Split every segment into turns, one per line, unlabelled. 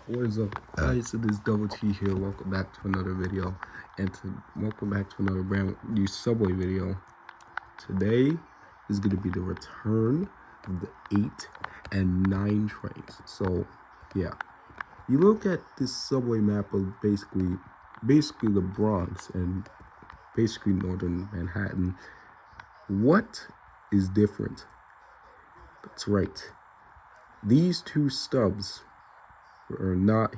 What is up, guys? It is Double T here. Welcome back to another video, and welcome back to another brand new Subway video. Today is going to be the return of the 8 and 9 trains. So, yeah, you look at this Subway map of basically the Bronx and basically northern Manhattan. What is different? That's right. These two stubs were not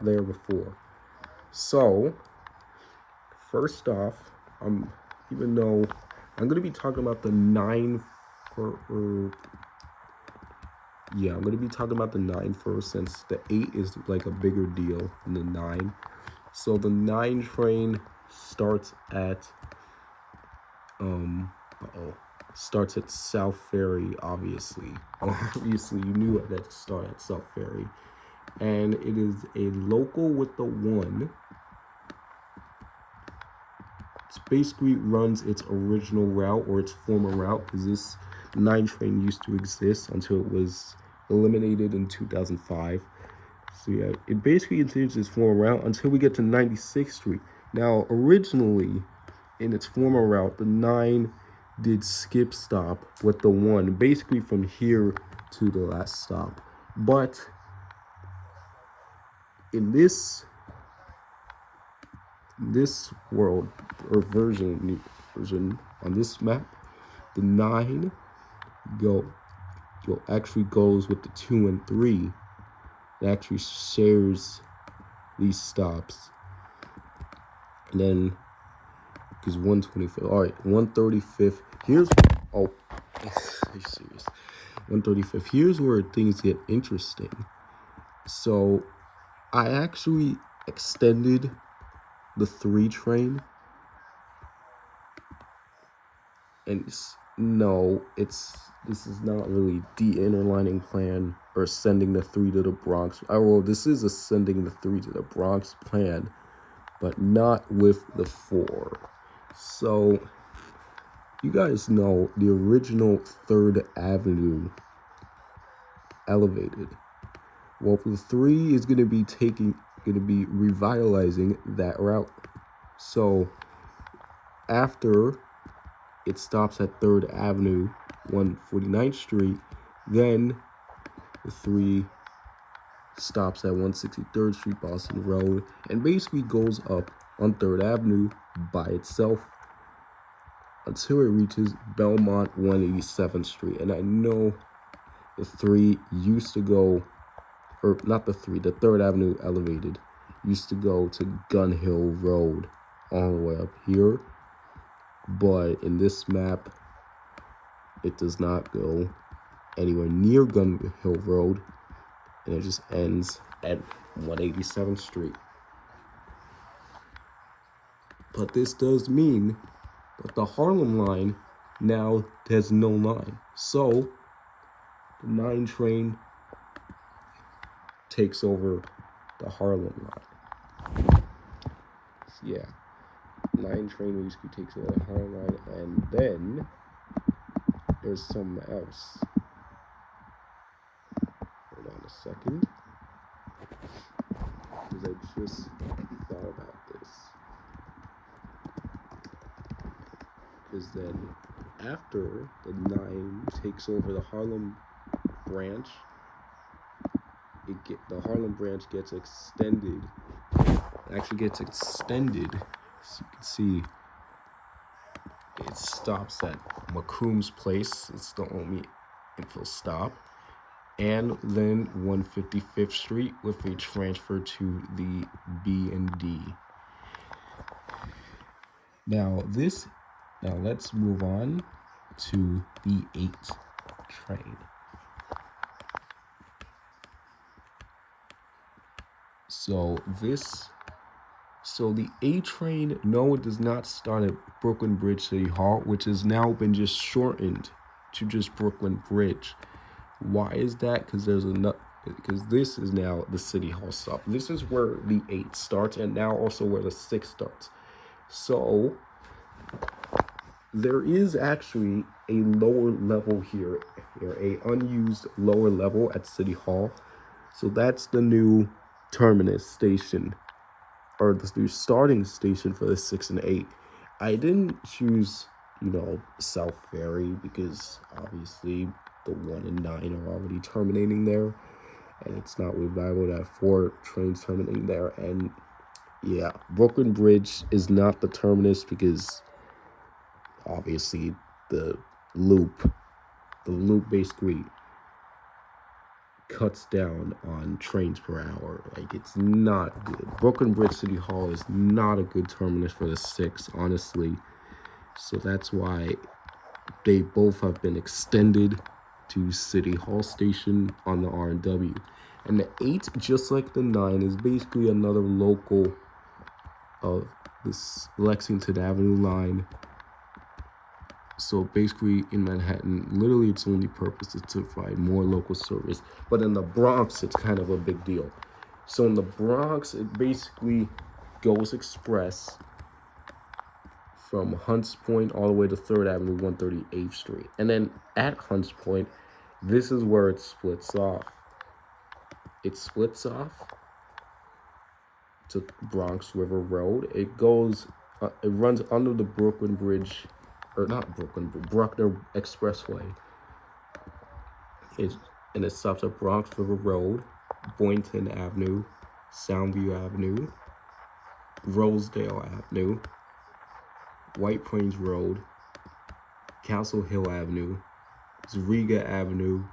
there before. So first off, even though I'm gonna be talking about the 9 for I'm gonna be talking about the 9 first, since the 8 is like a bigger deal than the 9. So the 9 train starts at starts at South Ferry, obviously. Obviously, you knew it had to start at South Ferry. And it is a local with the 1. It basically runs its original route, or its former route, because this 9 train used to exist until it was eliminated in 2005. So yeah, it basically continues its former route until we get to 96th Street. Now, originally, in its former route, the 9 did skip stop with the 1, basically from here to the last stop. But in this world, or version on this map, the 9 actually goes with the 2 and 3. It actually shares these stops. And then, because 125th, all right, 135th, here's, oh, are you serious? 135th, here's where things get interesting. So I actually extended the 3 train, and this is not really de-interlining plan or sending the 3 to the Bronx. Well, this is a sending the 3 to the Bronx plan, but not with the 4. So you guys know the original 3rd Avenue elevated. Well, the 3 is going to be revitalizing that route. So after it stops at 3rd Avenue, 149th Street, then the 3 stops at 163rd Street, Boston Road, and basically goes up on 3rd Avenue by itself until it reaches Belmont 187th Street. And I know the 3 used to go, or not the 3, the 3rd Avenue elevated used to go to Gun Hill Road all the way up here. But in this map, it does not go anywhere near Gun Hill Road, and it just ends at 187th Street. But this does mean that the Harlem line now has no line. So the 9 train takes over the Harlem line. So yeah, 9 train basically takes over the Harlem line, and then there's something else. Hold on a second, because I just thought about this. Because then after the 9 takes over the Harlem branch, the Harlem branch gets extended. It actually gets extended. As you can see, it stops at Macroom's Place. It's the only infill stop. And then 155th Street with a transfer to the B and D. Now let's move on to the 8 train. So the A train, no, it does not start at Brooklyn Bridge City Hall, which has now been just shortened to just Brooklyn Bridge. Why is that? Because this is now the City Hall stop. This is where the 8 starts, and now also where the 6 starts. So there is actually a lower level here, a unused lower level at City Hall. So that's the new terminus station, or the new starting station for the 6 and 8. I didn't choose, South Ferry because obviously the 1 and 9 are already terminating there, and it's not reliable to have 4 trains terminating there. And yeah, Brooklyn Bridge is not the terminus because obviously the loop basically cuts down on trains per hour. Like, it's not good. Brooklyn Bridge City Hall is not a good terminus for the 6, honestly. So that's why they both have been extended to City Hall Station on the R&W. And the 8, just like the 9, is basically another local of this Lexington Avenue line. So basically in Manhattan, literally its only purpose is to provide more local service. But in the Bronx, it's kind of a big deal. So in the Bronx, it basically goes express from Hunts Point all the way to 3rd Avenue, 138th Street. And then at Hunts Point, this is where it splits off. It splits off to Bronx River Road. It goes, it runs under the Brooklyn Bridge, or not Brooklyn, but Bruckner Expressway. And it stops at Bronx River Road, Boynton Avenue, Soundview Avenue, Rosedale Avenue, White Plains Road, Castle Hill Avenue, Zariga Avenue,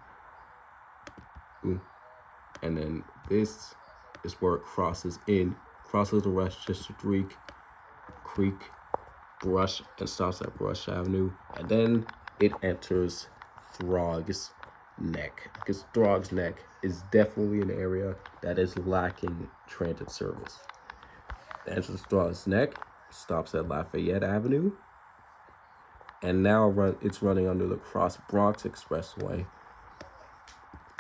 and then this is where it crosses the Westchester Creek, Brush, and stops at Brush Avenue, and then it enters Throggs Neck, because Throggs Neck is definitely an area that is lacking transit service. It enters Throggs Neck, stops at Lafayette Avenue, and now it's running under the Cross Bronx Expressway.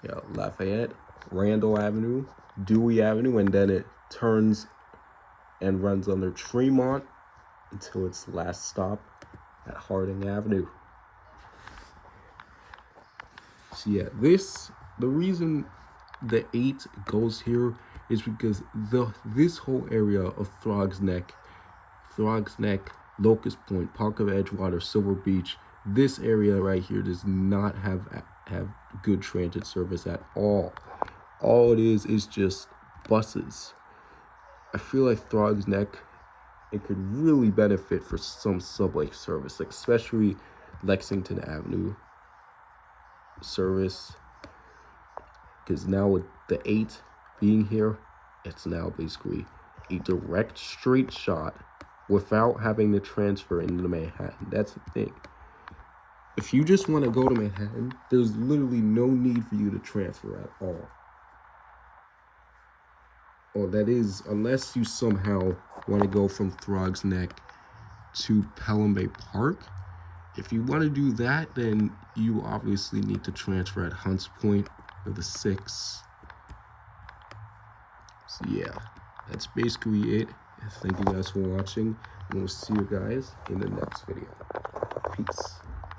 Yeah, Lafayette, Randall Avenue, Dewey Avenue, and then it turns and runs under Tremont until its last stop at Harding Avenue. So yeah, the reason the 8 goes here is because this whole area of Throggs Neck, Locust Point, Park of Edgewater, Silver Beach, this area right here does not have good transit service at all. All it is just buses. I feel like Throggs Neck, it could really benefit for some subway service, like especially Lexington Avenue service, because now with the 8 being here, it's now basically a direct straight shot without having to transfer into Manhattan. That's the thing. If you just want to go to Manhattan, there's literally no need for you to transfer at all. Or that is, unless you somehow want to go from Throggs Neck to Pelham Bay Park. If you want to do that, then you obviously need to transfer at Hunts Point for the 6. So yeah, that's basically it. Thank you guys for watching, and we'll see you guys in the next video. Peace.